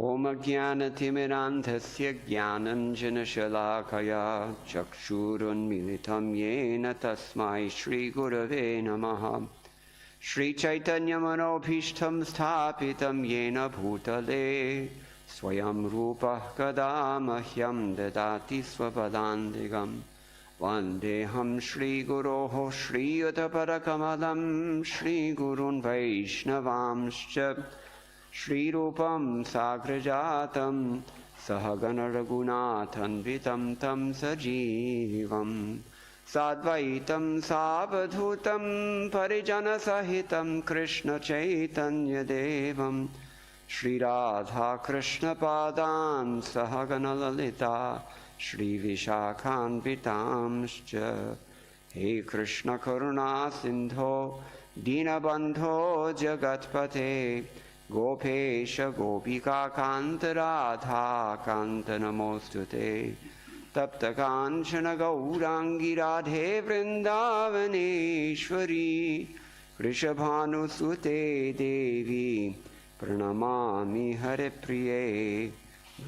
Om Jnanatimirandhasya Jnananjanashalakaya Chakshurunmilitam Yena Tasmai Shri Gurave Namaha. Shri Chaitanya Manobhishtam Sthapitam Yena Bhutale Swayam Rupa Kadamahyam Dadati Swapadandigam Vandeham Shri Guroho Shri Utaparakamalam Shri Gurun Vaishnavamscha Shri Rupam Sagrajatam Sahagana Raghunathanvitam Tam Sajivam Sadvaitam Savadhutam Parijana Sahitam Krishna Chaitanya Devam Shri Radha Krishna Padam Sahagana Lalita Shri Vishakhanvitamscha. He Krishna Karuna Sindho Dinabandho Jagatpate Gopesha Gopika Kanta Radha Kanta Namostute Tapta Kanchana Gaurangi Radhe Vrindavaneshwari Krishabhanu Sute Devi Pranamami Hare Priye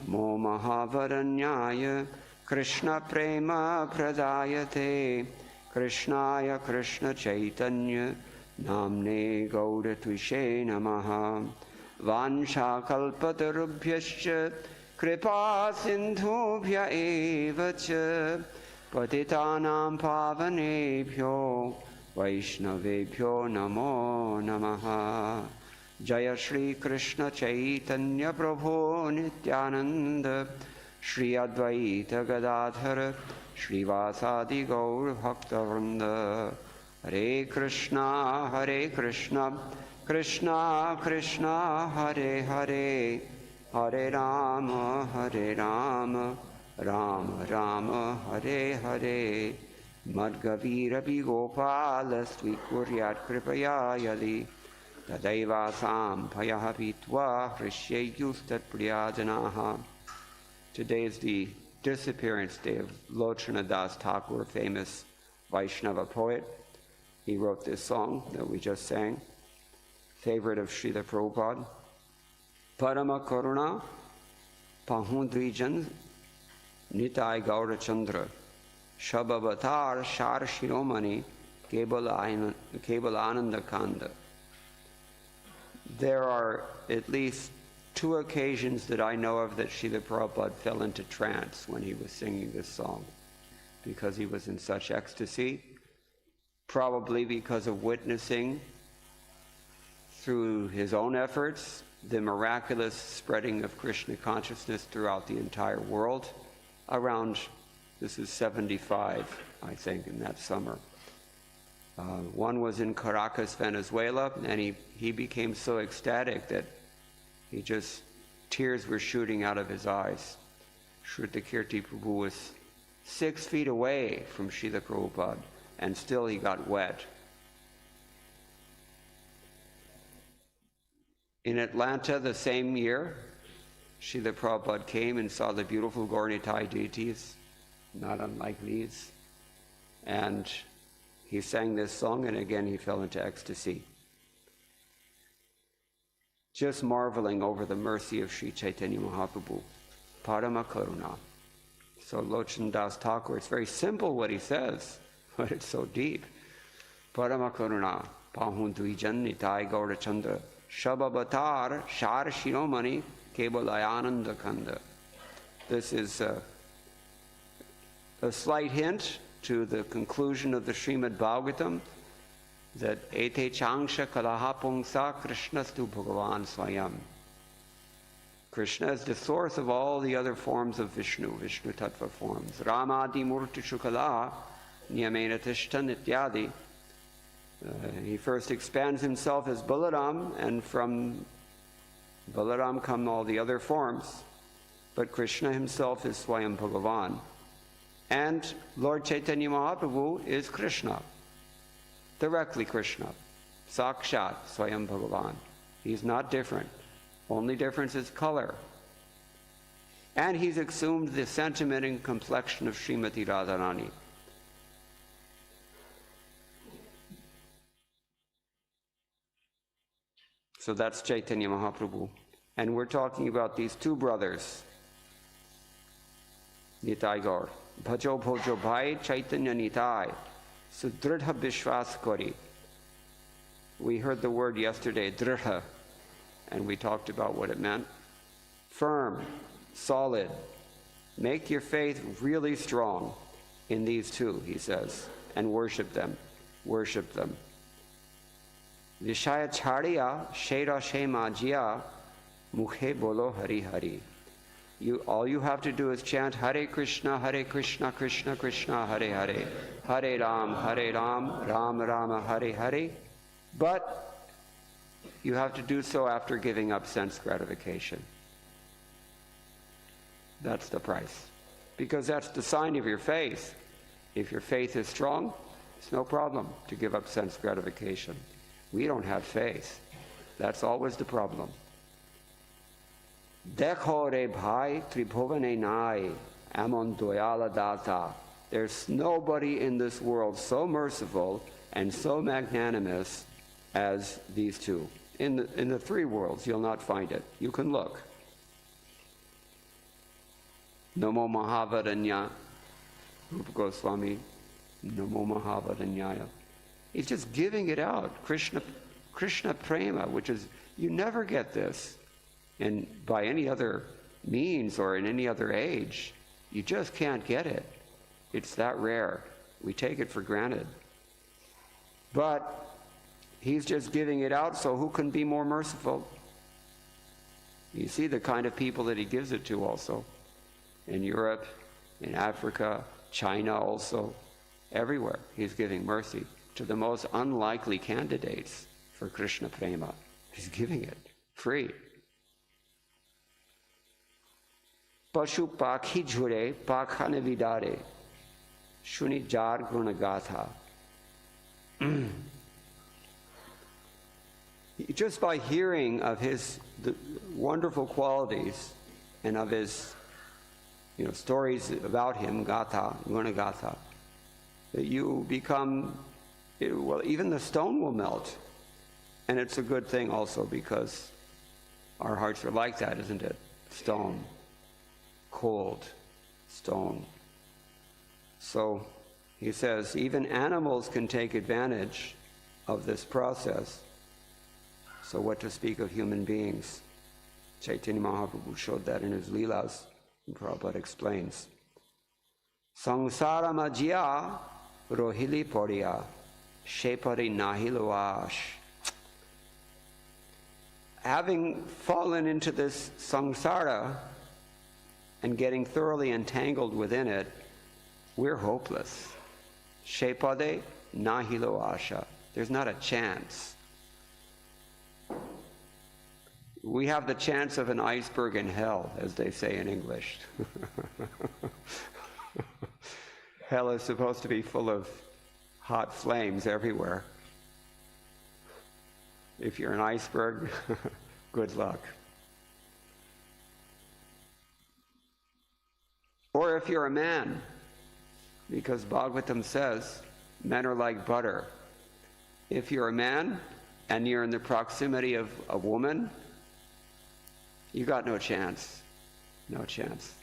Namo Mahavaranyaya Krishna Prema Pradayate Krishnaya Krishna Chaitanya Namne Gauratvishe Namaha. Vansha kalpatarubhyascha kripa sindhubhya eva cha patitanam pavanebhyo vaishnavebhyo namo namaha. Jaya Shri Krishna Chaitanya Prabhu Nityananda Shri Advaita Gadadhara Shri Vasadi Gaur Bhaktavrinda. Hare Krishna Krishna Krishna Hare Hare Hare Rama Rama Rama Hare Hare. Madgavira Bigopala Stvikuryat Kripaya Yali Tadaiva Sampaya Pitva Hrishyayustat Priyajanaha. Today is the disappearance day of Lord Das Thakur, famous Vaishnava poet. He wrote this song that we just sang, favorite of Srila Prabhupada. Parama Karuna Pahundrijan Nitai Gaura Chandra Shabavatar Shar Shiromani Kebalananda Kanda. There are at least 2 occasions that I know of that Srila Prabhupada fell into trance when he was singing this song, because he was in such ecstasy, probably because of witnessing through his own efforts the miraculous spreading of Krishna consciousness throughout the entire world around, this is 75, I think, in that summer. One was in Caracas, Venezuela, and he became so ecstatic that tears were shooting out of his eyes. Shrutakirti Prabhu was 6 feet away from Srila Prabhupada, and still he got wet. In Atlanta the same year, Srila Prabhupada came and saw the beautiful Gauranitai deities, not unlike these, and he sang this song, and again he fell into ecstasy, just marveling over the mercy of Sri Chaitanya Mahaprabhu. Parama Karuna. So Lochan Das Thakur, it's very simple what he says, but it's so deep. Parama Karuna Pahundrijan Nitai Gaura Chandra Shabavatar Shar Shiromani Kebalayananda Kanda. This is a slight hint to the conclusion of the Srimad Bhagavatam, that Ete Changsha Kalahapungsa Krishnastu Bhagavan Swayam. Krishna is the source of all the other forms of Vishnu Tattva forms. Ramadi Murti Shukala Niyamena Tishta Nityadi. He first expands himself as Balaram, and from Balaram come all the other forms. But Krishna himself is Swayam Bhagavan. And Lord Chaitanya Mahaprabhu is Krishna, directly Krishna, Sakshat Swayam Bhagavan. He's not different. Only difference is color. And he's assumed the sentiment and complexion of Srimati Radharani. So that's Chaitanya Mahaprabhu. And we're talking about these two brothers, Nitai Gaur. Bhajo bhojo bhai Chaitanya Nitai, sudridha bishwas kori. We heard the word yesterday, dridha, and we talked about what it meant. Firm, solid. Make your faith really strong in these two, he says, and worship them. Worship them. Vishaya chariya shera shema jia mukhe bolo hari hari. All you have to do is chant Hare Krishna, Krishna Krishna, Hare Hare, Hare Ram, Ram Rama, Hare Hare. But you have to do so after giving up sense gratification. That's the price. Because that's the sign of your faith. If your faith is strong, it's no problem to give up sense gratification. We don't have faith. That's always the problem. Dekho re bhai tribhuvane nai amon doyala data. There's nobody in this world so merciful and so magnanimous as these two. In the three worlds, you'll not find it. You can look. Namo Mahavaranya, Rupa Goswami, Namo Mahavaranyaya. He's just giving it out. Krishna Prema, which is, you never get this. And by any other means or in any other age, you just can't get it. It's that rare. We take it for granted. But he's just giving it out, so who can be more merciful? You see the kind of people that he gives it to also. In Europe, in Africa, China also, everywhere. He's giving mercy to the most unlikely candidates for Krishna Prema. He's giving it free. Pashu pakhi jhure pakhane vidare shuni jar gunagatha. Just by hearing of the wonderful qualities and of his stories about him, gatha, gunagatha, that you become, well, even the stone will melt. And it's a good thing also, because our hearts are like that, isn't it? Stone. Cold stone. So he says even animals can take advantage of this process. So what to speak of human beings? Chaitanya Mahaprabhu showed that in his Leelas, and Prabhupada explains. Sangsara majya rohili poriya shepari nahiloash. Having fallen into this samsara and getting thoroughly entangled within it, we're hopeless. Shepade nahilo asha. There's not a chance. We have the chance of an iceberg in hell, as they say in English. Hell is supposed to be full of hot flames everywhere. If you're an iceberg, good luck. Or if you're a man, because Bhagavatam says men are like butter. If you're a man and you're in the proximity of a woman, you got no chance. No chance.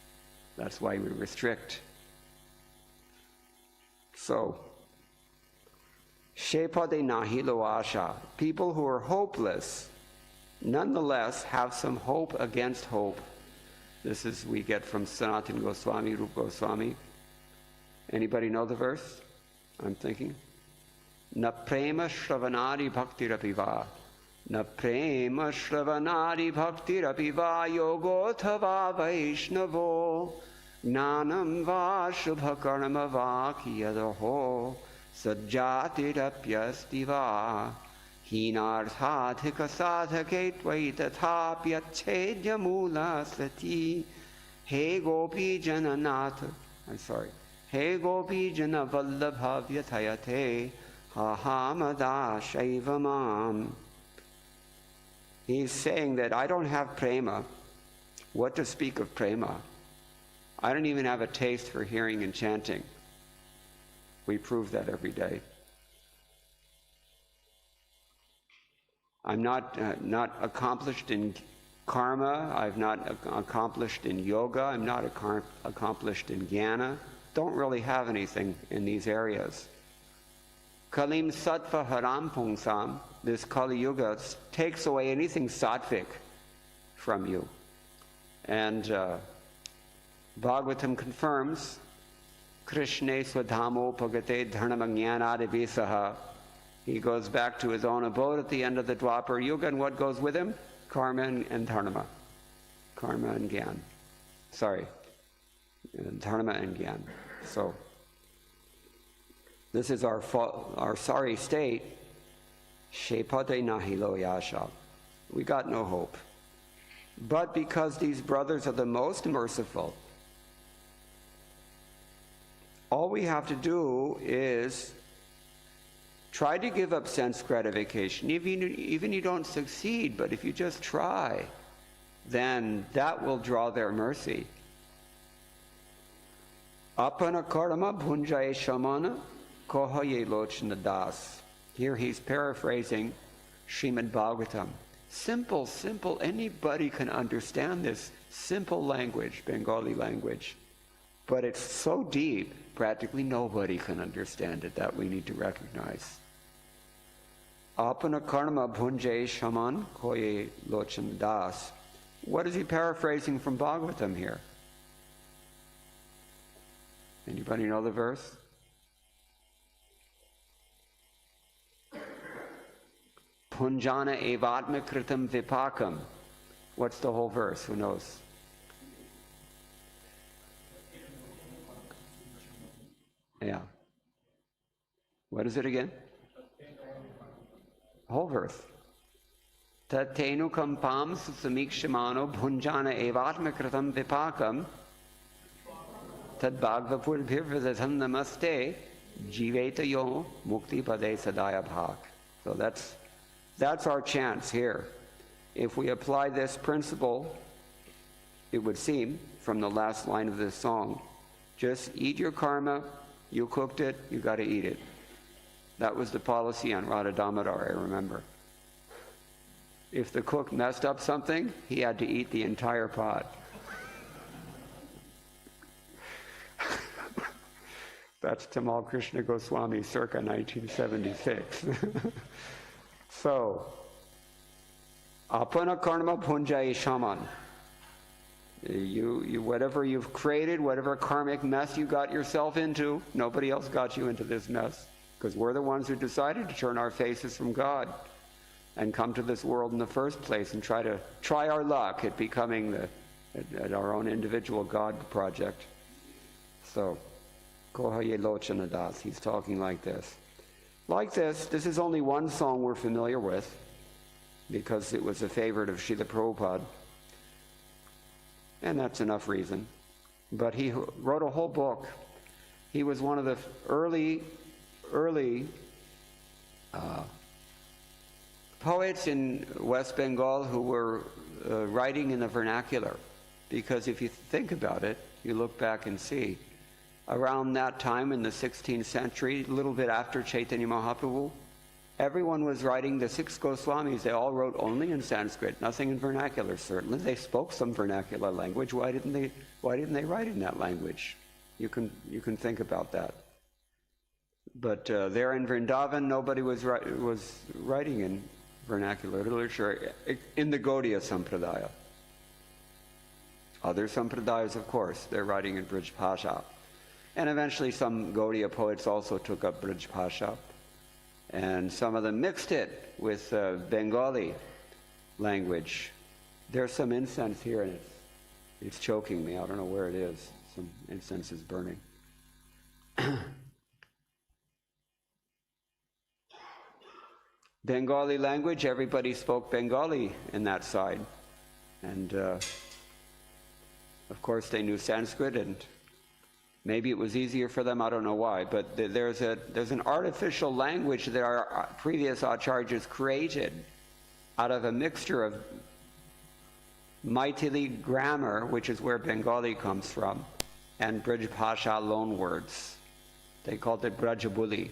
That's why we restrict. So, Shepade nahilo asha. People who are hopeless, nonetheless have some hope against hope. This is, we get from Sanatana Goswami, Rupa Goswami. Anybody know the verse? I'm thinking. Na prema shravanari bhakti rapiva. Na prema shravanari bhakti rapiva yogothava vaishnavo. Gnanam va shubha karma va kiyadaho. Sajjatirapyasti va. Hinarthadhika sadhake tvai tathapyachedya mula sati. He gopi jananath. I'm sorry. He gopi jana vallabhavya thayate. Hahamada shaivamam. He's saying that I don't have prema. What to speak of prema? I don't even have a taste for hearing and chanting. We prove that every day. I'm not accomplished in Karma, I've not accomplished in yoga, I'm not accomplished in jnana, don't really have anything in these areas. Kalim sattva haram pungsam, this Kali Yuga takes away anything sattvic from you. And Bhagavatam confirms, Krishne swadhamo pagate dharnamajnanadivisaha. He goes back to his own abode at the end of the Dwapar Yuga, and what goes with him? Karma and dharma. Karma and gyan. Sorry. Dharma and gyan. So, this is our sorry state. Shepate nahilo yasha. We got no hope. But because these brothers are the most merciful, all we have to do is try to give up sense gratification. Even you don't succeed, but if you just try, then that will draw their mercy. Apana karma bhunjaye shamana kohaye lochna das. Here he's paraphrasing Srimad Bhagavatam. Simple, simple, anybody can understand this simple language, Bengali language. But it's so deep, practically nobody can understand it. That we need to recognize. Apana karma bhunjaye shaman koye lochan das. What is he paraphrasing from Bhagavatam here? Anybody know the verse? Punjana evatma kritam vipakam. What's the whole verse? Who knows? Yeah. What is it again? Whole verse. Tatenu kampam susamikshimano bhunjana evatma kritam vipakam tad bhagavapur bhirvadatham namaste jiveta yo mukti pade sadaya bhak. So that's our chance here. If we apply this principle, it would seem, from the last line of this song, just eat your karma, you cooked it, you got to eat it. That was the policy on Radha Damodar, I remember. If the cook messed up something, he had to eat the entire pot. That's Tamal Krishna Goswami circa 1976. So, apana karma punjaye shaman. You whatever you've created, whatever karmic mess you got yourself into, nobody else got you into this mess. Because we're the ones who decided to turn our faces from God and come to this world in the first place and try our luck at becoming at our own individual God project. So, Kohaye Lochana Das, he's talking like this. Like this is only one song we're familiar with, because it was a favorite of Srila Prabhupada. And that's enough reason. But he wrote a whole book. He was one of the early poets in West Bengal who were writing in the vernacular. Because if you think about it, you look back and see, around that time in the 16th century, a little bit after Chaitanya Mahaprabhu, everyone was writing, the 6 Goswamis, they all wrote only in Sanskrit, nothing in vernacular. Certainly they spoke some vernacular language. Why didn't they write in that language? You can think about that. But there in Vrindavan, nobody was writing in vernacular literature in the Gaudiya Sampradaya. Other Sampradayas, of course, they're writing in Brij Bhasha. And eventually some Gaudiya poets also took up Brij Bhasha. And some of them mixed it with Bengali language. There's some incense here, and it's choking me. I don't know where it is. Some incense is burning. Bengali language, everybody spoke Bengali in that side. And of course they knew Sanskrit, and maybe it was easier for them, I don't know why, but there's an artificial language that our previous acharyas created out of a mixture of Maithili grammar, which is where Bengali comes from, and Brij Bhasha loan words. They called it Brajabuli.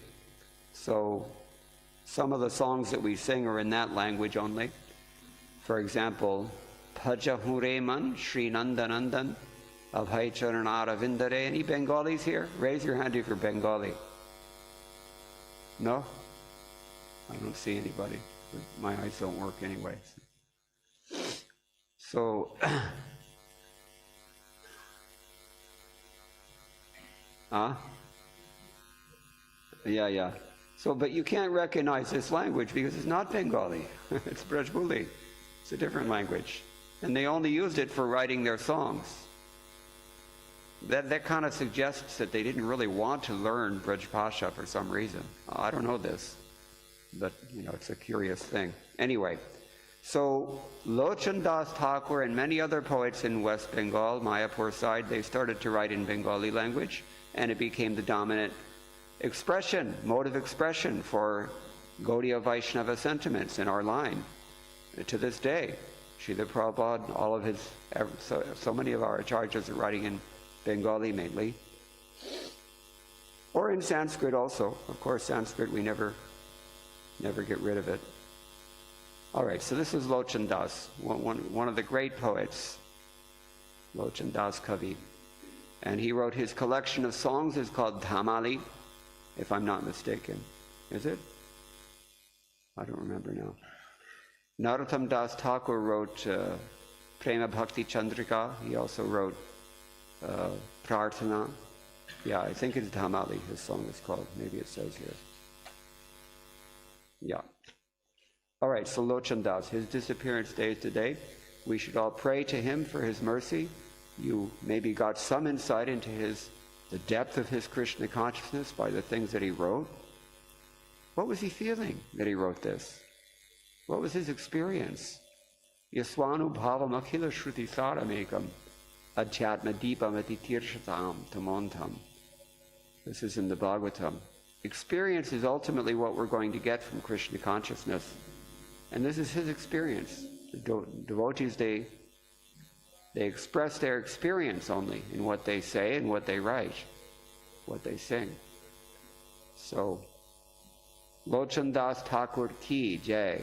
So some of the songs that we sing are in that language only. For example, Pajahureman Sri Nandanandan Abhay Charanara Vindare. Any Bengalis here? Raise your hand if you're Bengali. No? I don't see anybody. My eyes don't work anyway. So, yeah. So, but you can't recognize this language because it's not Bengali. It's Brajbuli. It's a different language. And they only used it for writing their songs. That kind of suggests that they didn't really want to learn Brajbhasha for some reason. I don't know this, but it's a curious thing. Anyway, so Lochan Das Thakur and many other poets in West Bengal, Mayapur side, they started to write in Bengali language, and it became the dominant expression, mode of expression for Gaudiya Vaishnava sentiments in our line to this day. Srila Prabhupada, all of his, so many of our acharyas are writing in Bengali mainly, or in Sanskrit also. Of course, Sanskrit, we never get rid of it. All right, so this is Lochan Das, one of the great poets, Lochan Das Kavi. And he wrote his collection of songs is called Dhamali, if I'm not mistaken. Is it? I don't remember now. Narottam Das Thakur wrote Prema Bhakti Chandrika. He also wrote Prarthana. Yeah, I think it's Dhamali, his song is called. Maybe it says here. Yeah. All right, so Lochan Das, his disappearance day is today. We should all pray to him for his mercy. You maybe got some insight into the depth of his Krishna consciousness by the things that he wrote. What was he feeling that he wrote this? What was his experience? Yaswanu bhavam akhila shruti saramekam adhyatma deepam ati tirshatam tamontam. This is in the Bhagavatam. Experience is ultimately what we're going to get from Krishna consciousness. And this is his experience. The devotees, they express their experience only in what they say and what they write, what they sing. So, Lochan Das Thakur ki jai.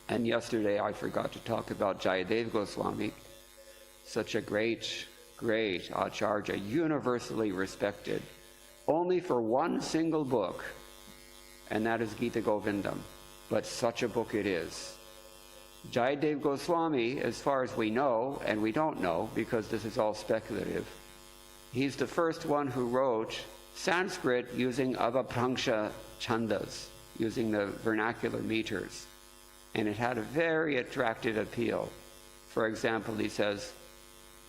And yesterday I forgot to talk about Jayadeva Goswami, such a great acharya, universally respected, only for one single book, and that is Gita Govindam. But such a book it is. Jayadeva Goswami, as far as we know, and we don't know because this is all speculative, he's the first one who wrote Sanskrit using Avapranksha chandas, using the vernacular meters. And it had a very attractive appeal. For example, he says,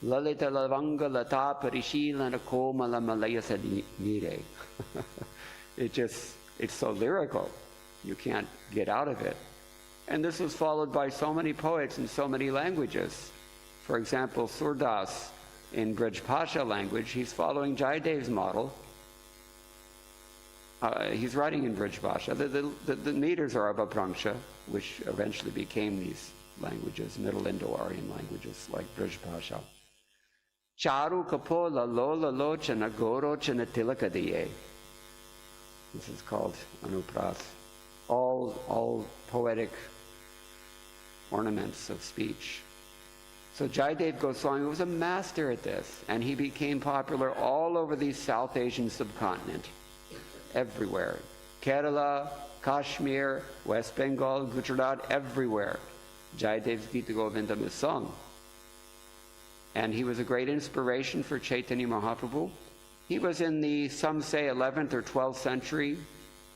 Lalita lavanga lata parishilana komala malayasa nire. It's so lyrical. You can't get out of it. And this was followed by so many poets in so many languages. For example, Surdas in Brajbhasha language, he's following Jayadeva's model. He's writing in Brajbhasha. The meters are Abhapranksha, which eventually became these languages, Middle Indo-Aryan languages like Brajbhasha. Charu kapola lola lochana gorochana tilakadiye. This is called Anupras. All poetic ornaments of speech. So Jayadeva Goswami was a master at this, and he became popular all over the South Asian subcontinent, everywhere. Kerala, Kashmir, West Bengal, Gujarat, everywhere. Jayadeva's Gita Govindam is sung. And he was a great inspiration for Chaitanya Mahaprabhu. He was in the, some say, 11th or 12th century,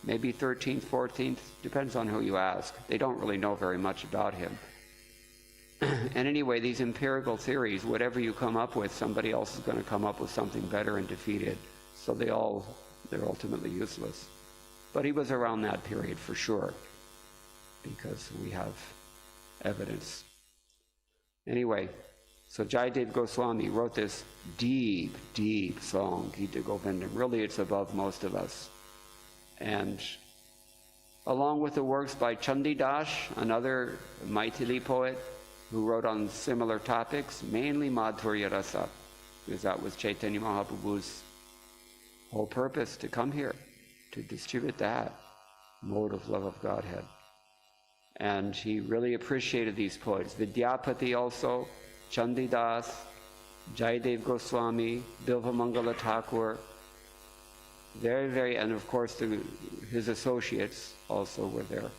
maybe 13th, 14th, depends on who you ask. They don't really know very much about him. And anyway, these empirical theories, whatever you come up with, somebody else is going to come up with something better and defeat it. So they're ultimately useless. But he was around that period for sure, because we have evidence. Anyway, so Jayadeva Goswami wrote this deep, deep song, Gita Govindam. Really, it's above most of us. And along with the works by Chandidas, another Maithili poet who wrote on similar topics, mainly Madhurya Rasa, because that was Chaitanya Mahaprabhu's whole purpose, to come here, to distribute that mode of love of Godhead. And he really appreciated these poets. Vidyapati also, Chandidas, Jayadeva Goswami, Bilva Mangala Thakur, very, and of course his associates also were there.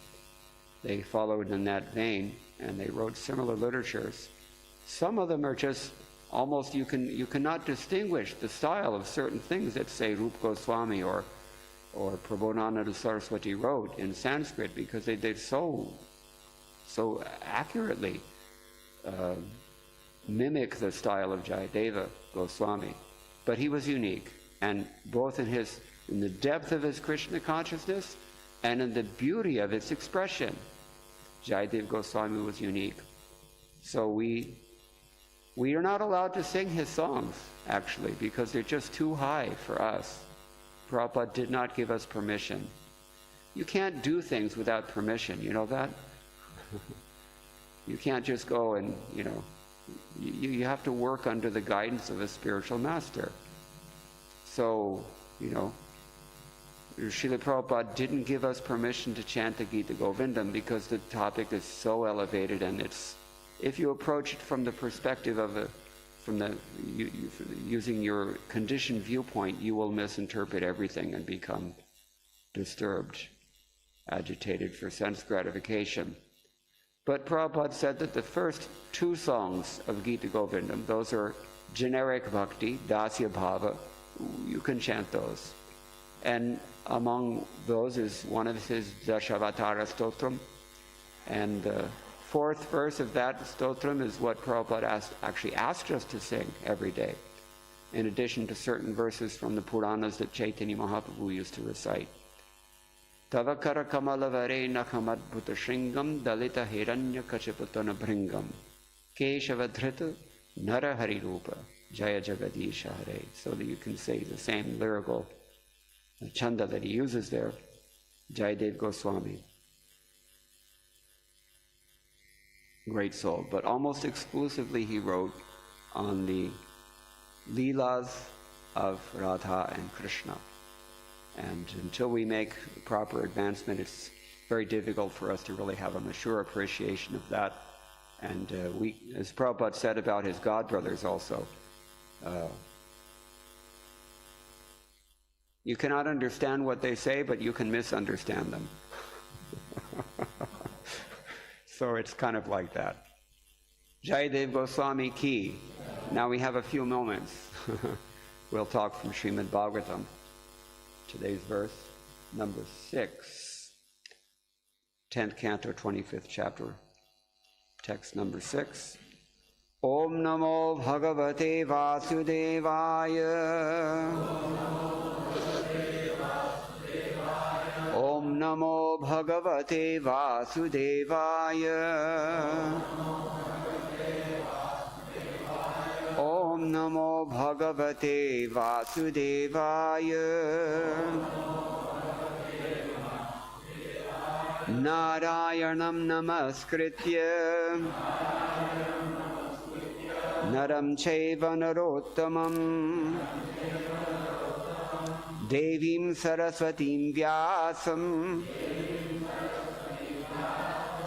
They followed in that vein, and they wrote similar literatures. Some of them are just almost, you cannot distinguish the style of certain things that, say, Rupa Goswami or Prabodhananda Saraswati wrote in Sanskrit, because they so accurately mimic the style of Jayadeva Goswami. But he was unique, and both in the depth of his Krishna consciousness and in the beauty of its expression, Jayadeva Goswami was unique. So we are not allowed to sing his songs, actually, because they're just too high for us. Prabhupada did not give us permission. You can't do things without permission, you know that? You can't just go and, you have to work under the guidance of a spiritual master. So, Srila Prabhupada didn't give us permission to chant the Gita Govindam because the topic is so elevated, and if you approach it from the perspective of using your conditioned viewpoint, you will misinterpret everything and become disturbed, agitated for sense gratification. But Prabhupada said that the first two songs of Gita Govindam, those are generic bhakti, dasya bhava, you can chant those. And among those is one of his Dashavatara Stotram. And the fourth verse of that Stotram is what Prabhupada actually asked us to sing every day, in addition to certain verses from the Puranas that Chaitanya Mahaprabhu used to recite. Tavakara kamalavare nakhamadbhuta shringam dalita hiranya kachaputana bringam keshavadhrita narahari rupa jaya jagadisha hare. So that you can say the same lyrical chanda that he uses there, Jayadeva Goswami. Great soul, but almost exclusively he wrote on the Leelas of Radha and Krishna. And until we make proper advancement, it's very difficult for us to really have a mature appreciation of that. And as Prabhupada said about his godbrothers also, you cannot understand what they say, but you can misunderstand them. So it's kind of like that. Jayadeva Goswami ki. Now we have a few moments. We'll talk from Srimad Bhagavatam. Today's verse, number 6. 10th canto, 25th chapter. Text number 6. Om Namo Bhagavate Vasudevaya. Om Namo Bhagavate Vasudevaya. Om Namo Bhagavate Vasudevaya. Narayanam Namaskritya Naram Chaiva Narottamam Devim Saraswatim Vyasam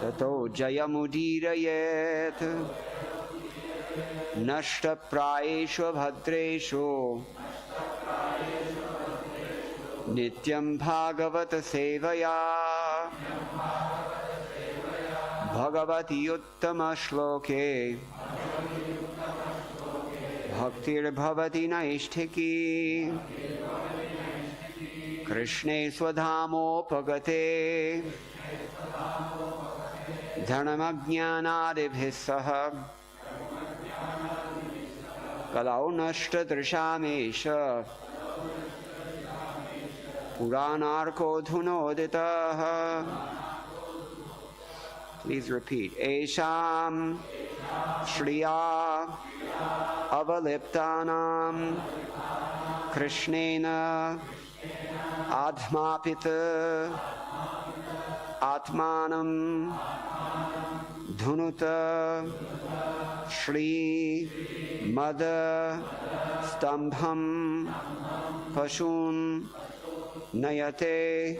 Tato Jayamudirayet Nashta Praeshu Bhadreshu Nityam Bhagavata Sevaya Bhagavati Uttama Shloke Bhaktir Bhavati Naishtiki Krishne Swadhamo Pagate Dhanamajnanadibhisaha Kalau Nashta Drishamesha Puranarko Dhunoditaha. Please repeat. Esham Shriya Avaliptanam Krishnena Adhmapita Atmanam Dhunuta Shri Mada Stambham Pashun Nayata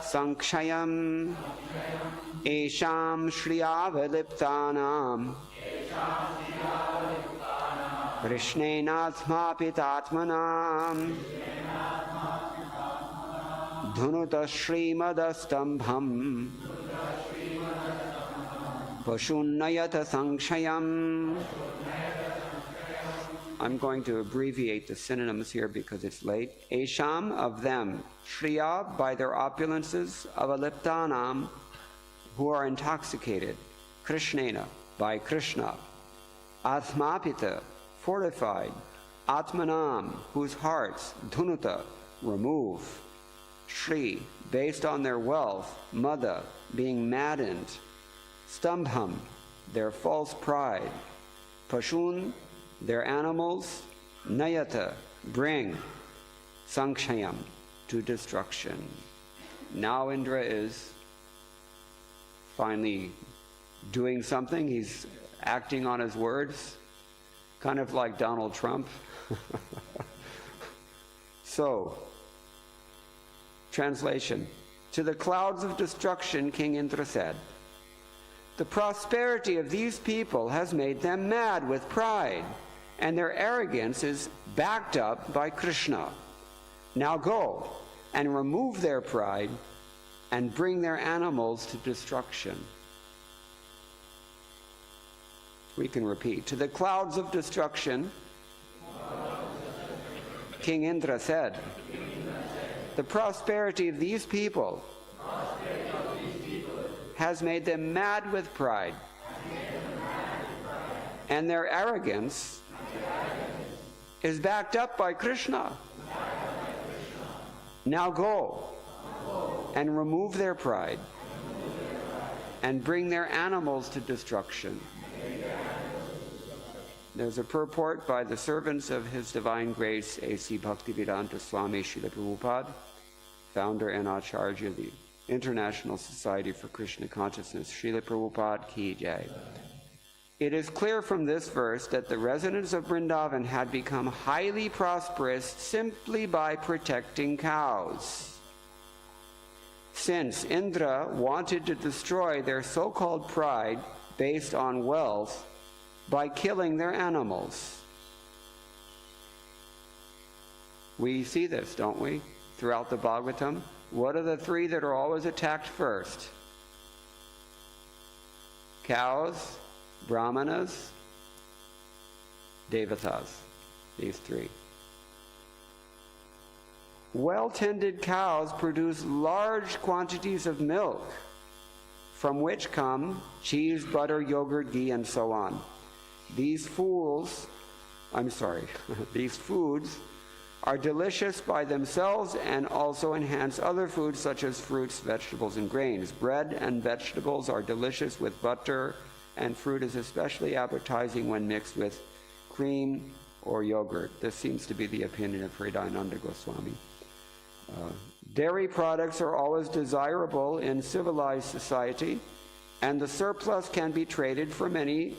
Sankshayam Esham Shriyavaliptanam Krishnenatmapitatmanam Dhunuta Srimadastambham Pashunnayata Sankshayam. I'm going to abbreviate the synonyms here because it's late. Esham, of them. Shriya, by their opulences. Avaliptanam, who are intoxicated. Krishnena, by Krishna. Atmapita, fortified. Atmanam, whose hearts. Dhunuta, remove. Shri, based on their wealth. Mada, being maddened. Stambham, their false pride. Pashun, their animals. Nayata, bring. Sankshayam, to destruction. Now Indra is finally doing something. He's acting on his words, kind of like Donald Trump. So, translation. To the clouds of destruction, King Indra said, the prosperity of these people has made them mad with pride, and their arrogance is backed up by Krishna. Now go and remove their pride and bring their animals to destruction. We can repeat. To the clouds of destruction, King Indra said, the prosperity of these people has made them mad with pride, and their arrogance is backed up by Krishna. Now go and remove their pride and bring their animals to destruction. There's a purport by the servants of His Divine Grace, A.C. Bhaktivedanta Swami Srila Prabhupada, founder and Acharya of the International Society for Krishna Consciousness, Srila Prabhupada Ki Jai. It is clear from this verse that the residents of Vrindavan had become highly prosperous simply by protecting cows. Since Indra wanted to destroy their so-called pride based on wealth by killing their animals. We see this, don't we, throughout the Bhagavatam? What are the three that are always attacked first? Cows, Brahmanas, Devatas, these three. Well-tended cows produce large quantities of milk, from which come cheese, butter, yogurt, ghee, and so on. These foods are delicious by themselves and also enhance other foods such as fruits, vegetables, and grains. Bread and vegetables are delicious with butter, and fruit is especially appetizing when mixed with cream or yogurt. This seems to be the opinion of Hridayananda Goswami. Dairy products are always desirable in civilized society, and the surplus can be traded for many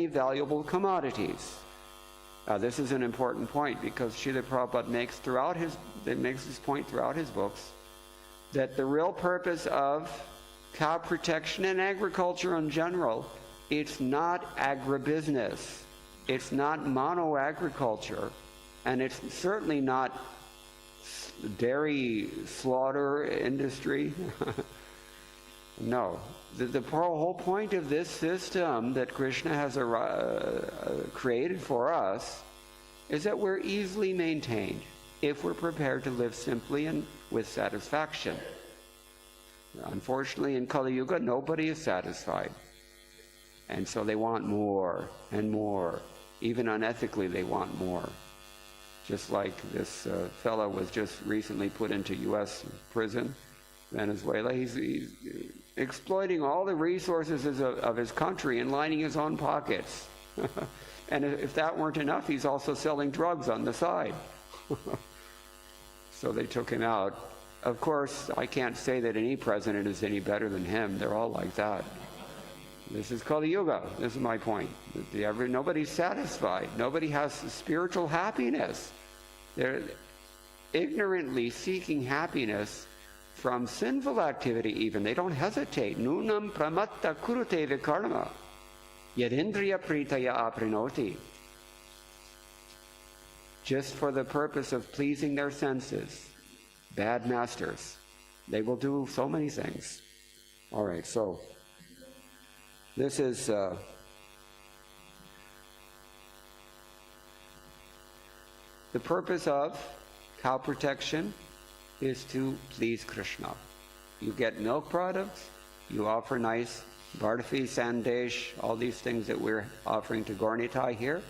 valuable commodities. This is an important point because Srila Prabhupada makes this point throughout his books, that the real purpose of cow protection and agriculture in general, it's not agribusiness, it's not mono-agriculture, and it's certainly not dairy slaughter industry. No. The whole point of this system that Krishna has created for us is that we're easily maintained if we're prepared to live simply and with satisfaction. Unfortunately, in Kali Yuga, nobody is satisfied. And so they want more and more. Even unethically, they want more. Just like this fellow was just recently put into U.S. prison, Venezuela. He's exploiting all the resources of his country and lining his own pockets. And if that weren't enough, he's also selling drugs on the side. So they took him out. Of course, I can't say that any president is any better than him. They're all like that. This is Kali Yuga. This is my point. Nobody's satisfied. Nobody has spiritual happiness. They're ignorantly seeking happiness from sinful activity even. They don't hesitate. Nunam pramatta kurute vikarma yadindriya pritaya aprinoti. Just for the purpose of pleasing their senses. Bad masters. They will do so many things. All right, so this is the purpose of cow protection is to please Krishna. You get milk products, you offer nice barfi, sandesh, all these things that we're offering to Gaurnitai here.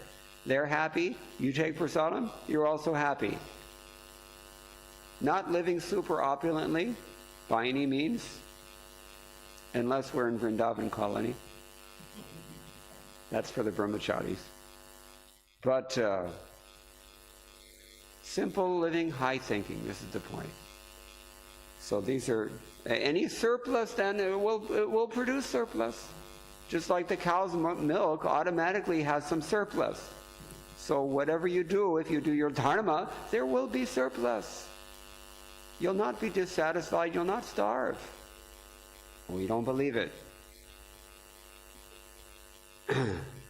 They're happy. You take prasadam, you're also happy. Not living super opulently by any means, unless we're in Vrindavan colony. That's for the brahmacharis. But simple living, high thinking, this is the point. So these are, any surplus then, it will produce surplus. Just like the cow's milk automatically has some surplus. So whatever you do, if you do your dharma, there will be surplus. You'll not be dissatisfied, you'll not starve. We don't believe it.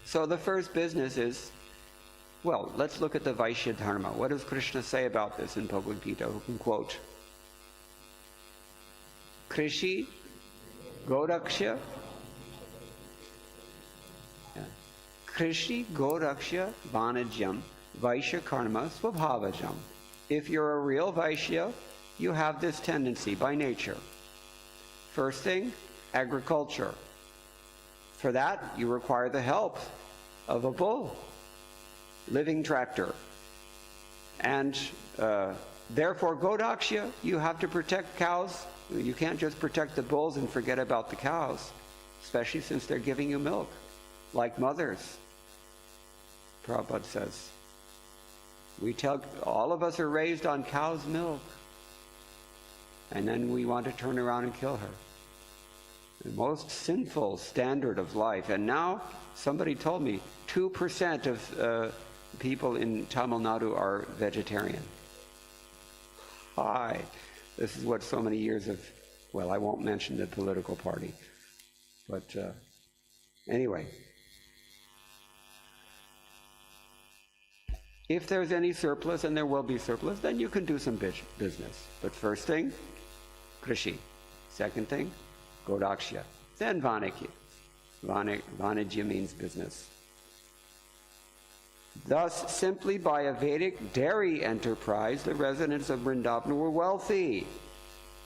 So the first business is, well, let's look at the Vaishya Dharma. What does Krishna say about this in Bhagavad Gita? Who can quote? Krishi, Goraksha, Krishi, Goraksha, Vanajyam, Vaishya Karma, Swabhavajam. If you're a real Vaishya, you have this tendency by nature. First thing, agriculture. For that, you require the help of a bull, living tractor. And therefore, Godaksha, you have to protect cows. You can't just protect the bulls and forget about the cows, especially since they're giving you milk, like mothers. Prabhupada says. All of us are raised on cow's milk. And then we want to turn around and kill her. The most sinful standard of life. And now, somebody told me, 2% of people in Tamil Nadu are vegetarian. Hi. This is what so many years of, well, I won't mention the political party. But anyway. If there's any surplus, and there will be surplus, then you can do some business. But first thing, Krishi. Second thing, Godaksha. Then Vanakya. Vanajya means business. Thus, simply by a Vedic dairy enterprise, the residents of Vrindavan were wealthy,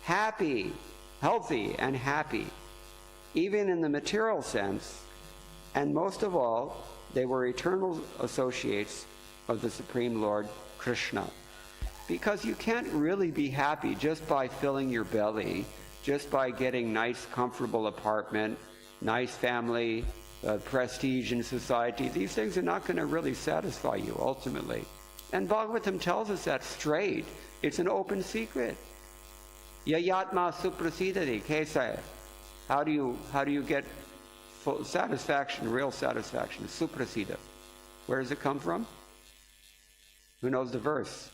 happy, healthy, and happy, even in the material sense, and most of all, they were eternal associates of the Supreme Lord Krishna. Because you can't really be happy just by filling your belly, just by getting nice, comfortable apartment, nice family, prestige in society. These things are not going to really satisfy you ultimately. And Bhagavatam tells us that straight. It's an open secret. Yayatma suprasidati kesaya. How do you get full satisfaction, real satisfaction? Suprasida. Where does it come from? Who knows the verse?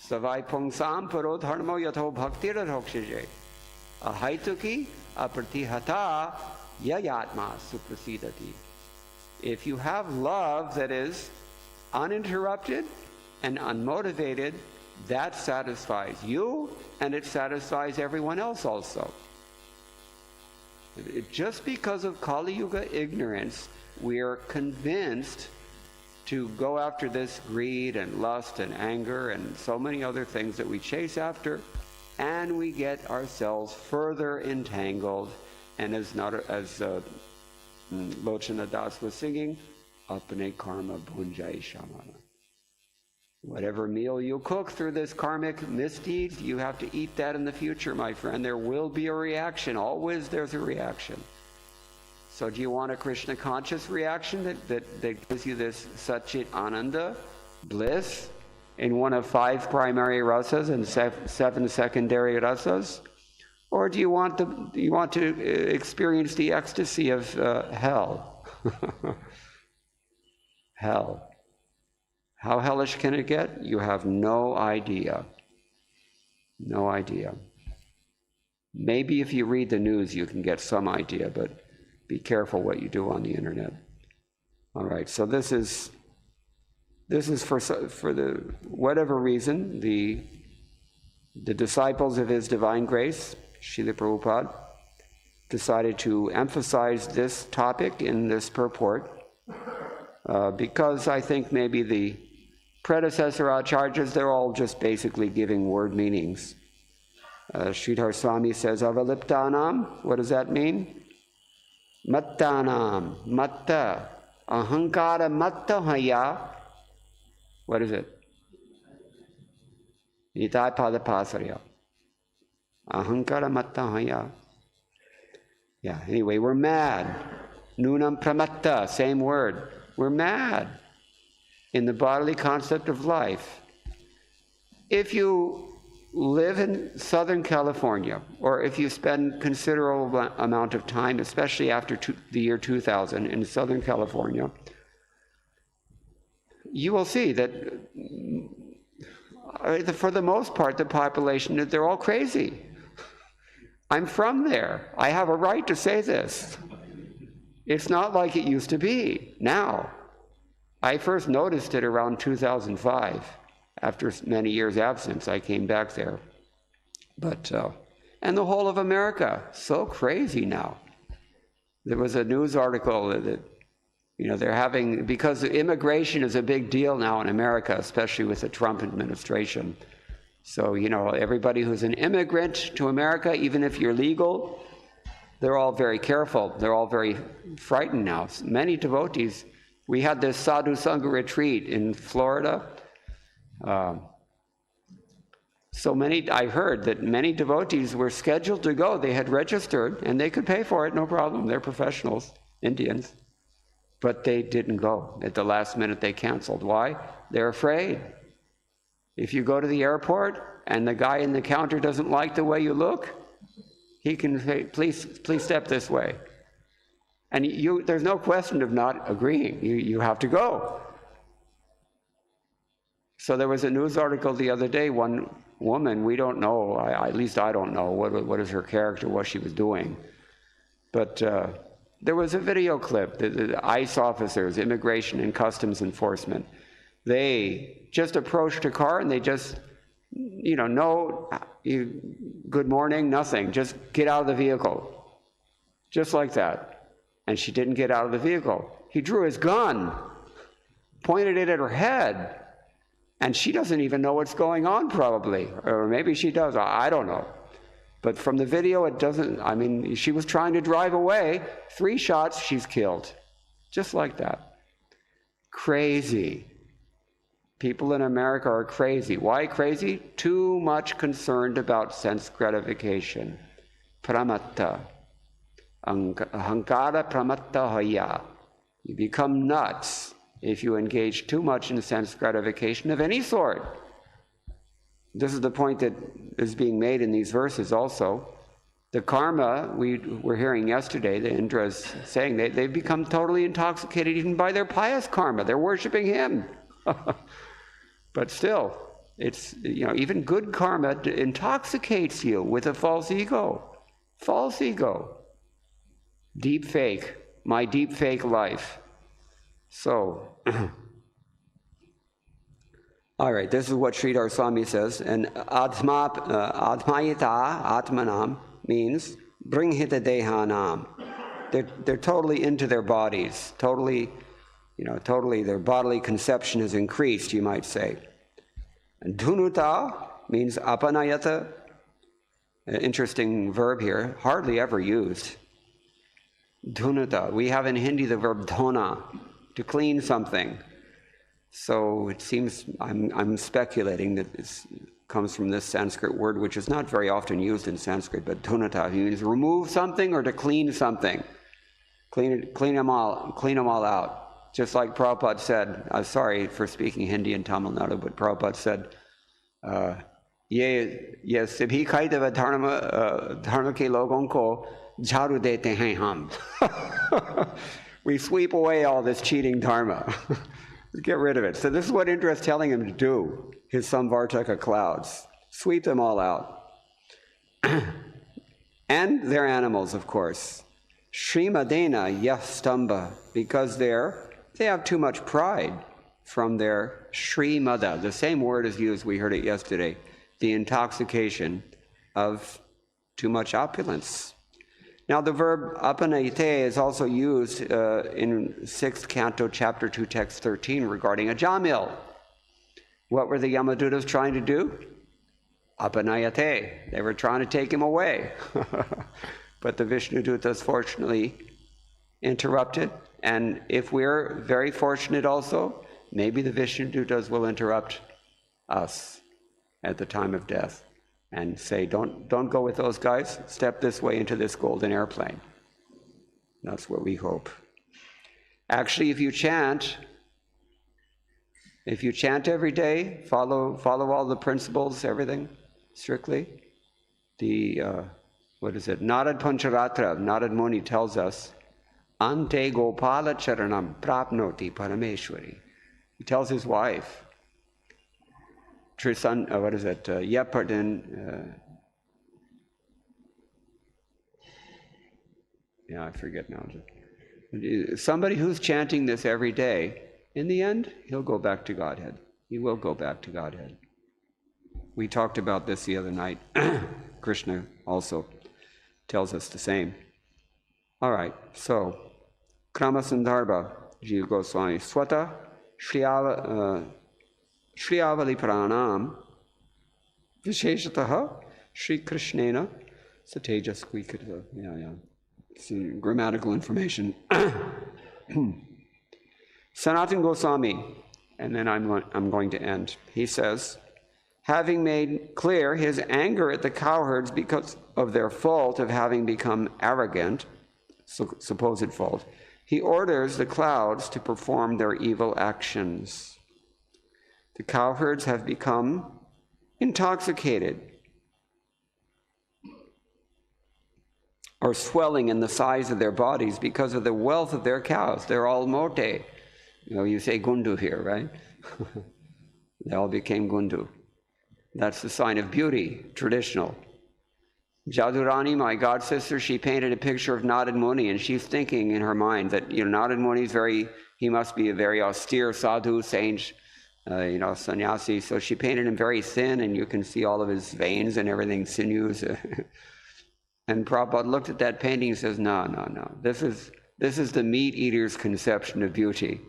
Savai pungsam paro dharmo yato bhaktira dhokshije. Ahaituki apratihata yayatma suprasidati. If you have love that is uninterrupted and unmotivated, that satisfies you and it satisfies everyone else also. Just because of Kali Yuga ignorance, we are convinced to go after this greed and lust and anger and so many other things that we chase after, and we get ourselves further entangled. And as Lochana Das was singing, apne karma bhunjai shamana. Whatever meal you cook through this karmic misdeeds, you have to eat that in the future, my friend. There will be a reaction. Always there's a reaction. So do you want a Krishna conscious reaction that gives you this Satchit Ananda, bliss, in one of 5 primary rasas and 7 secondary rasas? Or do you want to experience the ecstasy of hell? Hell. How hellish can it get? You have no idea. No idea. Maybe if you read the news, you can get some idea, but be careful what you do on the internet. All right, so this is for the whatever reason, the disciples of His Divine Grace, Srila Prabhupada, decided to emphasize this topic in this purport, because I think maybe the predecessor acharyas, they're all just basically giving word meanings. Sridhar Swami says, avaliptanam, what does that mean? Mattanam, matta, ahankara matta haya. What is it? Nitai pada pasarya. Ahankara matta haya. Yeah, anyway, we're mad. Nunam pramatta, same word. We're mad in the bodily concept of life. If you live in Southern California, or if you spend considerable amount of time, especially after the year 2000 in Southern California, you will see that for the most part, the population, they're all crazy. I'm from there. I have a right to say this. It's not like it used to be now. I first noticed it around 2005. After many years' absence, I came back there. But, and the whole of America, so crazy now. There was a news article that, they're having, because immigration is a big deal now in America, especially with the Trump administration. So, everybody who's an immigrant to America, even if you're legal, they're all very careful. They're all very frightened now. Many devotees, we had this Sadhu Sangha retreat in Florida. I heard that many devotees were scheduled to go. They had registered and they could pay for it, no problem. They're professionals, Indians. But they didn't go. At the last minute they canceled. Why? They're afraid. If you go to the airport and the guy in the counter doesn't like the way you look, he can say, please step this way. And there's no question of not agreeing. You have to go. So there was a news article the other day, one woman, we don't know, at least I don't know what is her character, what she was doing. But there was a video clip, the ICE officers, Immigration and Customs Enforcement, they just approached a car and they just, no, good morning, nothing, just get out of the vehicle. Just like that. And she didn't get out of the vehicle. He drew his gun, pointed it at her head. And she doesn't even know what's going on, probably. Or maybe she does, I don't know. But from the video, it doesn't, she was trying to drive away. 3 shots, she's killed. Just like that. Crazy. People in America are crazy. Why crazy? Too much concerned about sense gratification. Pramatta. Ahankara pramatta haya. You become nuts if you engage too much in sense gratification of any sort. This is the point that is being made in these verses also. The karma, we were hearing yesterday, the Indra is saying, they've become totally intoxicated even by their pious karma. They're worshiping him. But still, it's, even good karma intoxicates you with a false ego. False ego. Deep fake. My deep fake life. So, all right, this is what Sridhar Swami says, and Atmayata Atmanam means bring hita dehanam. They're totally into their bodies, totally their bodily conception has increased, you might say. And dhunuta means apanayata, an interesting verb here, hardly ever used. Dhunuta, we have in Hindi the verb dhona, to clean something. So it seems, I'm speculating that this comes from this Sanskrit word, which is not very often used in Sanskrit, but dhunata means remove something or to clean something. Clean them all out. Just like Prabhupada said, I'm sorry for speaking Hindi and Tamil Nadu, but Prabhupada said, yes, sabhi kaitava dharma ke logon ko jharu dete hain hum. We sweep away all this cheating dharma. Get rid of it. So this is what Indra is telling him to do, his Samvartaka clouds. Sweep them all out. And their animals, of course. Shrimadena yastamba, because they have too much pride from their Srimada. The same word is used, we heard it yesterday, the intoxication of too much opulence. Now the verb apanayate is also used in 6th canto, chapter 2, text 13, regarding a jamil. What were the Yamadutas trying to do? Apanayate. They were trying to take him away. But the Vishnudutas fortunately interrupted. And if we're very fortunate also, maybe the Vishnudutas will interrupt us at the time of death and say, don't go with those guys, step this way into this golden airplane. That's what we hope. Actually, if you chant every day, follow all the principles, everything, strictly, Narad Pancharatra, Narad Muni tells us, Ante Gopala Charanam Prapnoti Parameshwari. He tells his wife, Trisan, I forget now. Somebody who's chanting this every day, in the end, he'll go back to Godhead. He will go back to Godhead. We talked about this the other night. Krishna also tells us the same. All right, so, Kramasandarbha, Jiva Goswami, Swata, Shriyavali Pranam, Visheshataha, Shri Krishnena, Satejas Kwikata. See, grammatical information. Sanatana Goswami, and then I'm going to end. He says, having made clear his anger at the cowherds because of their fault of having become arrogant, supposed fault, he orders the clouds to perform their evil actions. The cowherds have become intoxicated or swelling in the size of their bodies because of the wealth of their cows. They're all mote. You say gundu here, right? They all became gundu. That's the sign of beauty, traditional. Jadurani, my god sister, she painted a picture of Narad Muni, and she's thinking in her mind that, Narad Muni he must be a very austere sadhu, saint, sannyasi. So she painted him very thin, and you can see all of his veins and everything, sinews. And Prabhupada looked at that painting and says, no. This is the meat eater's conception of beauty.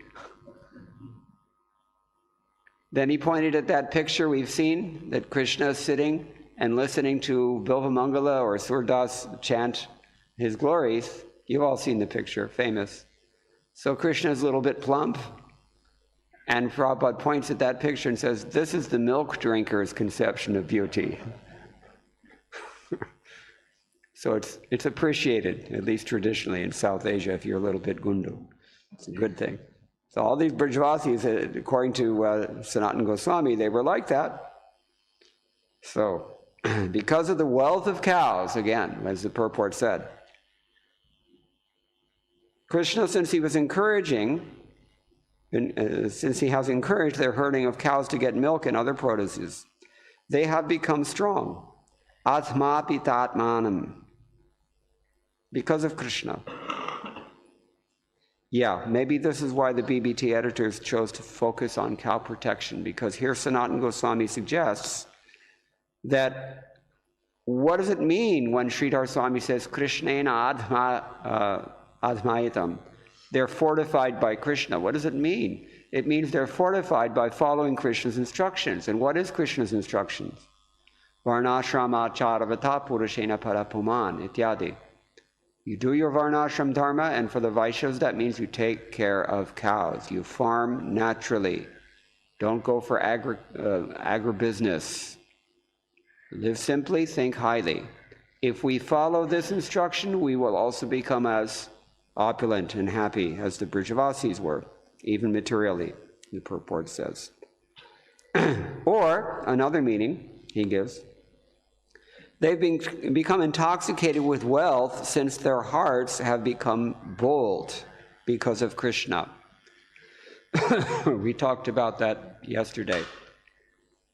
Then he pointed at that picture we've seen, that Krishna is sitting and listening to Bilvamangala or Surdas chant his glories. You've all seen the picture, famous. So Krishna's a little bit plump, and Prabhupada points at that picture and says, this is the milk drinker's conception of beauty. So it's appreciated, at least traditionally in South Asia, if you're a little bit gundu. It's a good thing. So all these Brajavasis, according to Sanatana Goswami, they were like that. So, because of the wealth of cows, again, as the purport said, Krishna, since he has encouraged their herding of cows to get milk and other produces, they have become strong. Atma pitatmanam. Because of Krishna. Yeah, maybe this is why the BBT editors chose to focus on cow protection, because here Sanatana Goswami suggests that what does it mean when Sridhar Swami says, Krishnena adhmayitam? They're fortified by Krishna. What does it mean? It means they're fortified by following Krishna's instructions. And what is Krishna's instructions? Varnashrama charavata purushena parapuman ityadi. You do your varnashram dharma, and for the Vaishyas, that means you take care of cows. You farm naturally. Don't go for agribusiness. Live simply, think highly. If we follow this instruction, we will also become as opulent and happy as the Brajavasis were, even materially, the purport says. Or, another meaning he gives, they've become intoxicated with wealth since their hearts have become bold because of Krishna. We talked about that yesterday.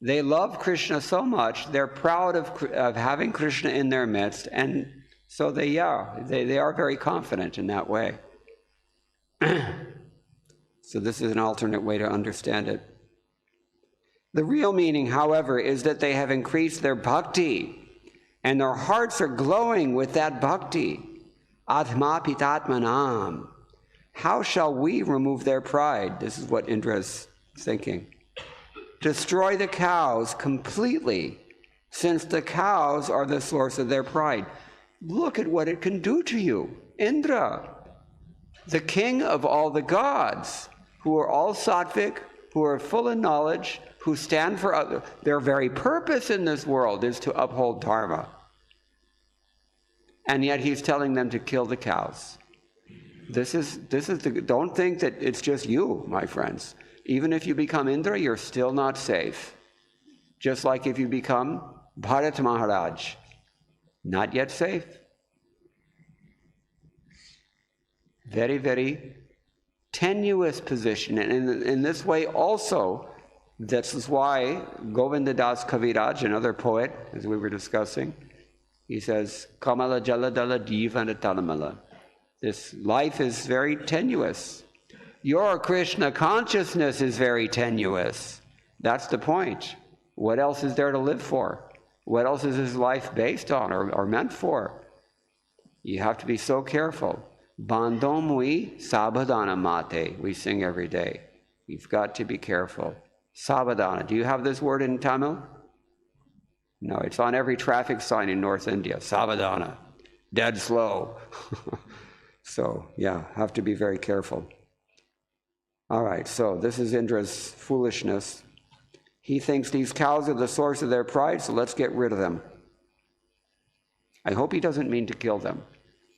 They love Krishna so much, they're proud of having Krishna in their midst, and So they are very confident in that way. So this is an alternate way to understand it. The real meaning, however, is that they have increased their bhakti, and their hearts are glowing with that bhakti. Atma pitatmanam. How shall we remove their pride? This is what Indra is thinking. Destroy the cows completely, since the cows are the source of their pride. Look at what it can do to you. Indra, the king of all the gods, who are all sattvic, who are full of knowledge, who stand for other. Their very purpose in this world is to uphold dharma. And yet he's telling them to kill the cows. Don't think that it's just you, my friends. Even if you become Indra, you're still not safe. Just like if you become Bharat Maharaj, not yet safe. Very, very tenuous position. And in this way also, this is why Govinda Das Kaviraj, another poet, as we were discussing, he says, Kamala Jaladala Divana Talamala. This life is very tenuous. Your Krishna consciousness is very tenuous. That's the point. What else is there to live for? What else is his life based on or meant for? You have to be so careful. Bandhamui sabadana mate, we sing every day. You've got to be careful. Sabadana, do you have this word in Tamil? No, it's on every traffic sign in North India. Sabadana, dead slow. So, yeah, have to be very careful. All right, so this is Indra's foolishness. He thinks these cows are the source of their pride, so let's get rid of them. I hope he doesn't mean to kill them.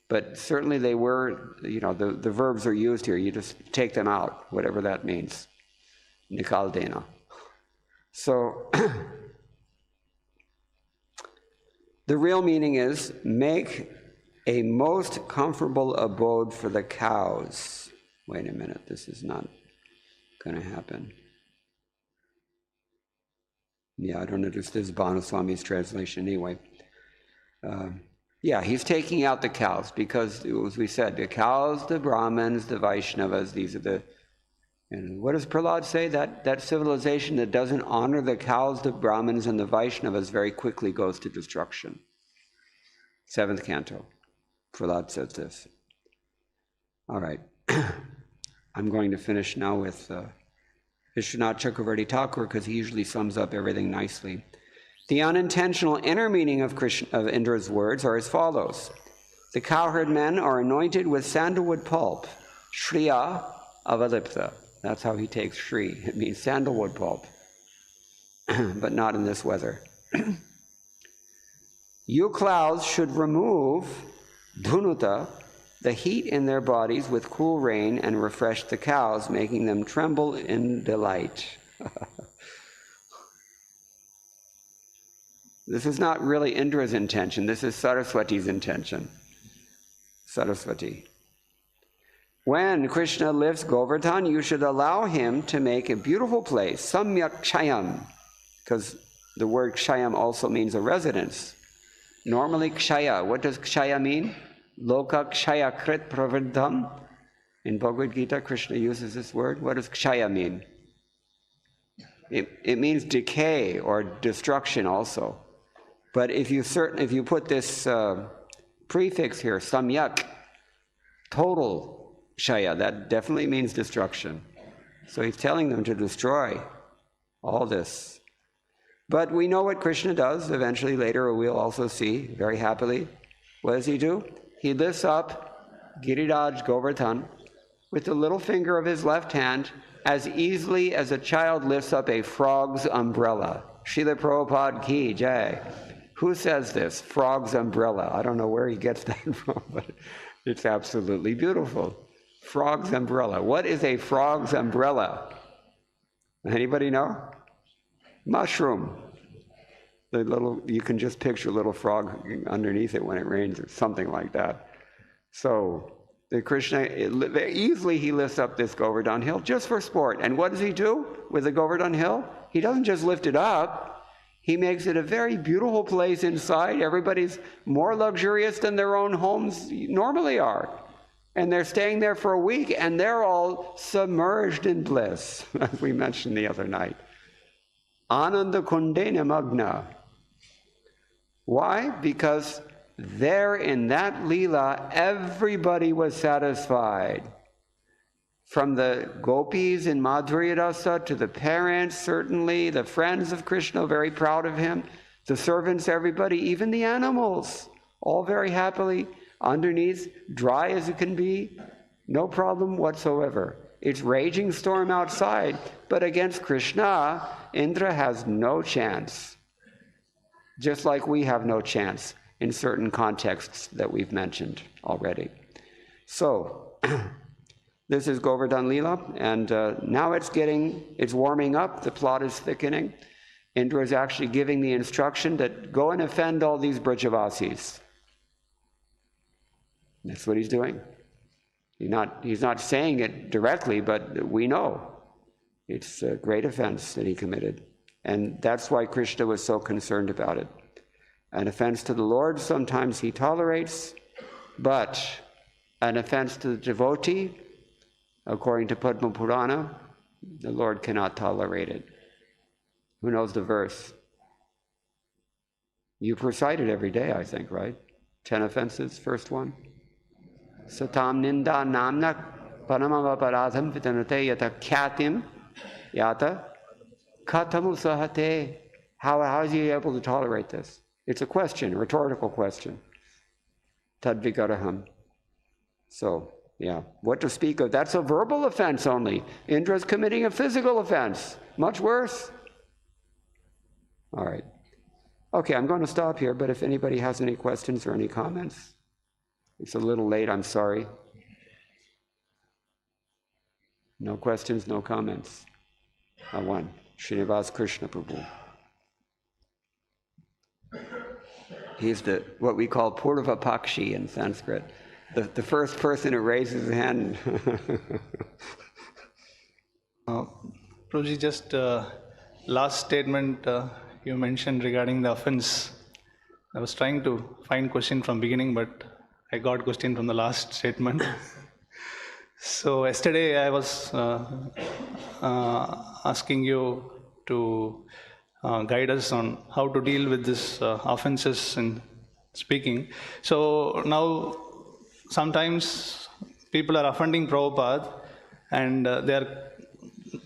But certainly they were, the verbs are used here. You just take them out, whatever that means. Nikal dena. So, the real meaning is, make a most comfortable abode for the cows. Wait a minute, this is not going to happen. Yeah, I don't understand. This is Banaswami's translation anyway. Yeah, he's taking out the cows because, as we said, the cows, the Brahmins, the Vaishnavas, these are the... And what does Prahlad say? That civilization that doesn't honor the cows, the Brahmins, and the Vaishnavas very quickly goes to destruction. 7th canto. Prahlad says this. All right. I'm going to finish now with Vishwanath Chakravarti Thakur because he usually sums up everything nicely. The unintentional inner meaning of Indra's words are as follows. The cowherd men are anointed with sandalwood pulp, Shriya Avalipta. That's how he takes Shri. It means sandalwood pulp, but not in this weather. You clouds should remove dhunuta, the heat in their bodies, with cool rain and refresh the cows, making them tremble in delight. This is not really Indra's intention. This is Saraswati's intention. Saraswati. When Krishna lifts Govardhan, you should allow him to make a beautiful place, samyak kshayam, because the word kshayam also means a residence. Normally kshaya, what does kshaya mean? Loka kshaya krit pravriddham. In Bhagavad Gita, Krishna uses this word. What does kshaya mean? It means decay or destruction also. But if you put this prefix here, samyak, total kshaya, that definitely means destruction. So he's telling them to destroy all this. But we know what Krishna does. Eventually, later, we'll also see, very happily. What does he do? He lifts up Giriraj Govardhan with the little finger of his left hand as easily as a child lifts up a frog's umbrella. Srila Prabhupada ki jai. Who says this? Frog's umbrella. I don't know where he gets that from, but it's absolutely beautiful. Frog's umbrella. What is a frog's umbrella? Anybody know? Mushroom. You can just picture a little frog underneath it when it rains or something like that. So the Krishna, easily he lifts up this Govardhan hill just for sport. And what does he do with the Govardhan hill? He doesn't just lift it up. He makes it a very beautiful place inside. Everybody's more luxurious than their own homes normally are. And they're staying there for a week, and they're all submerged in bliss, as we mentioned the other night. Ananda kundena magna. Why? Because there in that Leela, everybody was satisfied. From the gopis in Madhurya Rasa to the parents, certainly, the friends of Krishna, very proud of him, the servants, everybody, even the animals, all very happily, underneath, dry as it can be, no problem whatsoever. It's raging storm outside, but against Krishna, Indra has no chance. Just like we have no chance in certain contexts that we've mentioned already. So, this is Govardhana Leela, and now it's warming up, the plot is thickening. Indra is actually giving the instruction that go and offend all these Brajavasis. That's what he's doing. He's not saying it directly, but we know. It's a great offense that he committed. And that's why Krishna was so concerned about it. An offense to the Lord, sometimes he tolerates, but an offense to the devotee, according to Padma Purana, the Lord cannot tolerate it. Who knows the verse? You recite it every day, I think, right? 10 offenses, first one. Satam ninda namna panamam aparadham vitanate yata kyatim yata katamu sahate. How is he able to tolerate this? It's a question, a rhetorical question. Tadvigaraham. So, yeah, what to speak of? That's a verbal offense only. Indra's committing a physical offense. Much worse. All right. Okay, I'm going to stop here, but if anybody has any questions or any comments. It's a little late, I'm sorry. No questions, no comments. One. Srinivas Krishna Prabhu. He's what we call Purva Pakshi in Sanskrit. The first person who raises his hand. Prabhuji, just last statement you mentioned regarding the offense. I was trying to find question from beginning, but I got question from the last statement. So yesterday I was asking you to guide us on how to deal with this offenses in speaking. So now sometimes people are offending Prabhupada and they are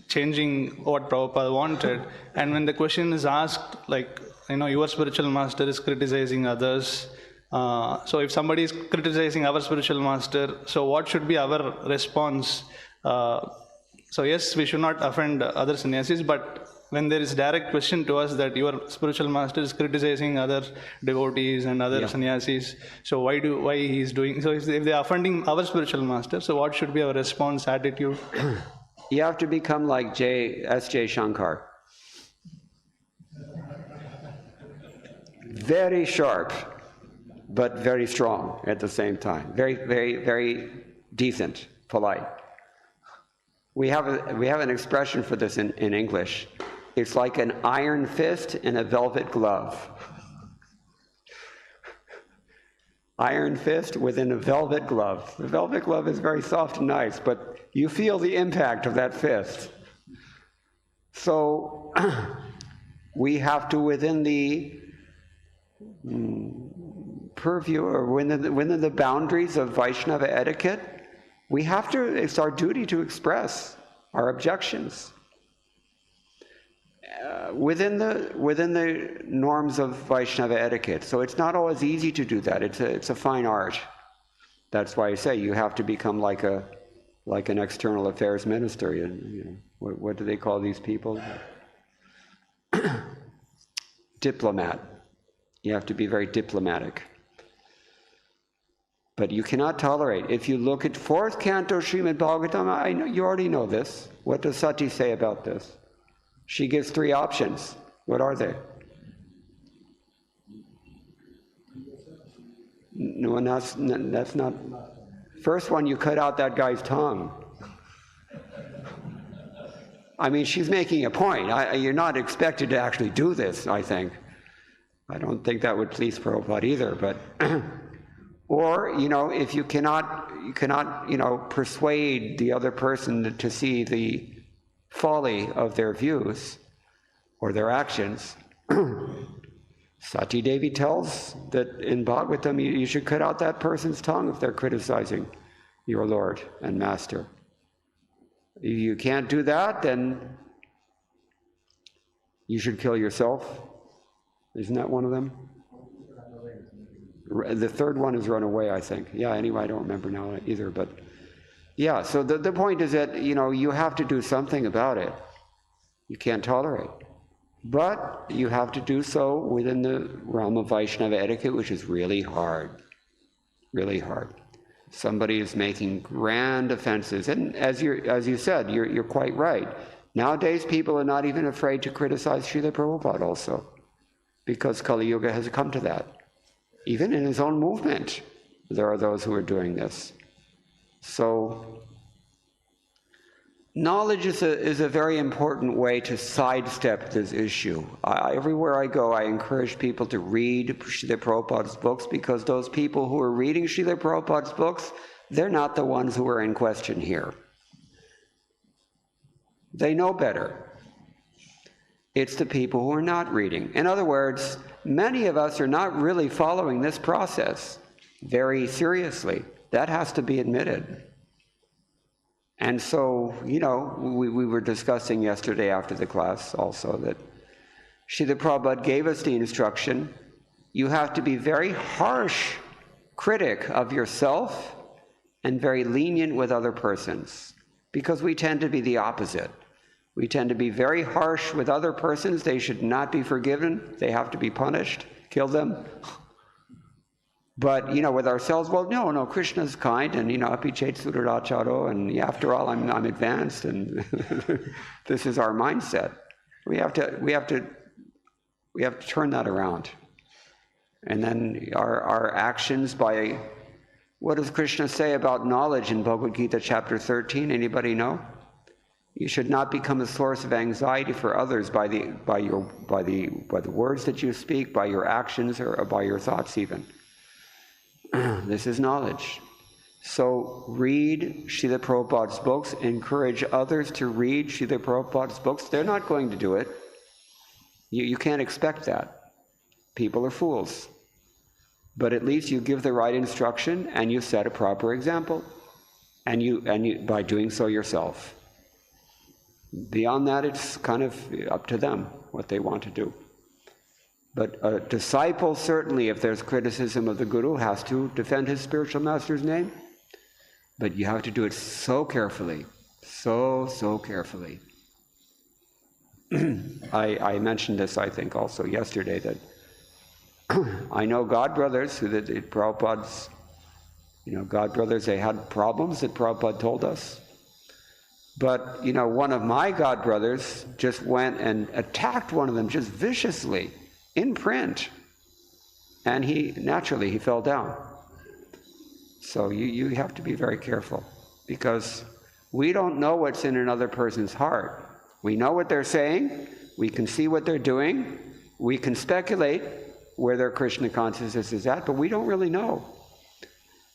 changing what Prabhupada wanted. And when the question is asked, like, your spiritual master is criticizing others. So if somebody is criticizing our spiritual master, so what should be our response? So yes, we should not offend other sannyasis, but when there is direct question to us that your spiritual master is criticizing other devotees and other sannyasis, so why he is doing so? If they are offending our spiritual master, so what should be our response, attitude? You have to become like S.J. Shankar. Very sharp, but very strong at the same time. Very, very, very decent, polite. We have an expression for this in English. It's like an iron fist in a velvet glove. Iron fist within a velvet glove. The velvet glove is very soft and nice, but you feel the impact of that fist. So we have to, within the purview or within the boundaries of Vaishnava etiquette, it's our duty to express our objections within the norms of Vaishnava etiquette. So it's not always easy to do that. It's a fine art. That's why I say you have to become like an external affairs minister. What do they call these people? Diplomat. You have to be very diplomatic. But you cannot tolerate. If you look at 4th canto Srimad Bhagavatam, I know you already know this. What does Sati say about this? She gives 3 options. What are they? No, that's not. First one, you cut out that guy's tongue. I mean, she's making a point. You're not expected to actually do this, I think. I don't think that would please Prabhupada either, but, or, if you cannot, persuade the other person to see the folly of their views or their actions, Sati Devi tells that in Bhagavatam you should cut out that person's tongue if they're criticizing your Lord and Master. If you can't do that, then you should kill yourself. Isn't that one of them? The third one is run away, I think. Yeah, anyway, I don't remember now either, but yeah, so the point is that, you have to do something about it. You can't tolerate. But you have to do so within the realm of Vaishnava etiquette, which is really hard. Really hard. Somebody is making grand offenses, and as you said, you're quite right. Nowadays, people are not even afraid to criticize Srila Prabhupada also, because Kali Yuga has come to that. Even in his own movement, there are those who are doing this. So, knowledge is a very important way to sidestep this issue. Everywhere I go, I encourage people to read Srila Prabhupada's books, because those people who are reading Srila Prabhupada's books, they're not the ones who are in question here. They know better. It's the people who are not reading. In other words, many of us are not really following this process very seriously. That has to be admitted. And so, we were discussing yesterday after the class also that Srila Prabhupada gave us the instruction, you have to be very harsh critic of yourself and very lenient with other persons, because we tend to be the opposite. We tend to be very harsh with other persons. They should not be forgiven. They have to be punished. Kill them. But, with ourselves, well, no, Krishna's kind, and, api chet suduracharo, and after all, I'm advanced, and this is our mindset. We have to turn that around. And then our actions by, what does Krishna say about knowledge in Bhagavad Gita chapter 13? Anybody know? You should not become a source of anxiety for others by the words that you speak, by your actions, or by your thoughts even. This is knowledge. So read Srila Prabhupada's books, encourage others to read Srila Prabhupada's books. They're not going to do it. You can't expect that. People are fools. But at least you give the right instruction and you set a proper example. And you by doing so yourself. Beyond that, it's kind of up to them what they want to do. But a disciple, certainly, if there's criticism of the Guru, has to defend his spiritual master's name. But you have to do it so carefully, so carefully. I mentioned this, I think, also yesterday, that I know God brothers who did Prabhupada's, God brothers, they had problems that Prabhupada told us. But, one of my God brothers just went and attacked one of them just viciously in print. And he fell down. So you have to be very careful, because we don't know what's in another person's heart. We know what they're saying, we can see what they're doing, we can speculate where their Krishna consciousness is at, but we don't really know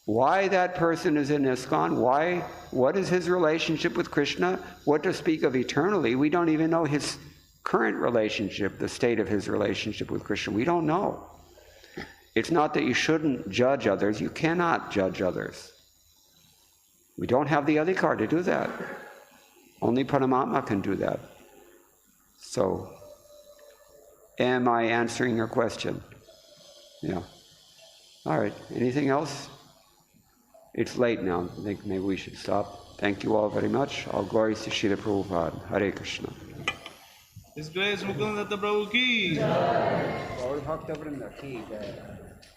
why that person is in ISKCON, what is his relationship with Krishna, what to speak of eternally. We don't even know his current relationship, the state of his relationship with Krishna. We don't know. It's not that you shouldn't judge others. You cannot judge others. We don't have the adhikar to do that. Only Paramatma can do that. So, am I answering your question? Yeah. All right. Anything else? It's late now. I think maybe we should stop. Thank you all very much. All glories to Srila Prabhupada. Hare Krishna. His Grace Mukunda Datta Prabhu ki. All Bhakta Vrinda ki.